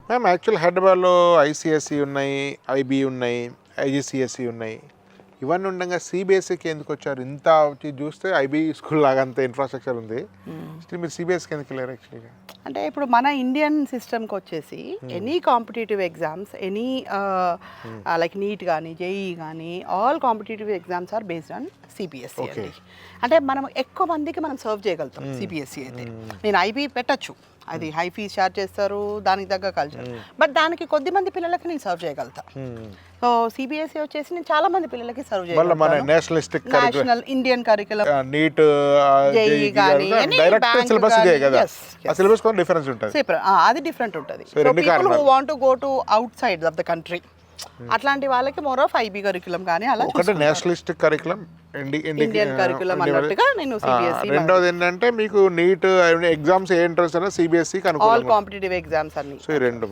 Ma'am actual హైదరాబాద్లో ICSC ఉన్నాయి, IB ఉన్నాయి, ఐజిసిఎస్సి ఉన్నాయి. ఇవన్నీ ఉండగా సిబిఎస్ఈకి ఎందుకు వచ్చారు? ఇంత వచ్చి చూస్తే ఐబీ స్కూల్ లాగా అంత ఇన్ఫ్రాస్ట్రక్చర్ ఉంది, స్టిల్ మీరు సిబిఎస్కి ఎందుకు వెళ్ళారు యాక్చువల్గా? అంటే ఇప్పుడు మన ఇండియన్ సిస్టమ్కి వచ్చేసి any competitive exams, any like NEET కానీ, జేఈ కానీ, all competitive exams are based on CBSE అండి. అంటే మనం ఎక్కువ మందికి మనం సర్వ్ చేయగలుగుతాం సిబిఎస్ఈ అయితే. నేను ఐబీ పెట్టచ్చు, అది హై ఫీజ్ ఛార్జ్ చేస్తారు, దానికి తగ్గ కల్చర్, బట్ దానికి కొద్ది మంది పిల్లలకి నేను సర్వ్ చేయగలుగుతా. సో సిబిఎస్ఈ వచ్చేసి నేను చాలా మంది పిల్లలకి సర్వ్ చేయగలుగుతాను. National Indian curriculum, NEET, JEE కానీ, సిలబస్ కొంచెం డిఫరెన్స్ ఉంటుంది, అది డిఫరెంట్ ఉంటుంది. So people who want to go to outside of the country, అట్లాంటి వాళ్ళకి మోర్ ఆఫ్ ఐబీ కరికులం కానీ అలా ఒకటి నేషనలిస్టిక్ కరికులం, ఇండియన్ కరికులం అన్నట్టుగా నేను సిబిఎస్ఈ. రెండోది ఏంటంటే మీకు నీట్ ఎగ్జామ్స్ ఏ ఇంట్రెస్ట్ అయినా సిబిఎస్ఈకి అనుకూలం, ఆల్ కాంపిటేటివ్ ఎగ్జామ్స్ అన్ని. సో ఈ రెండు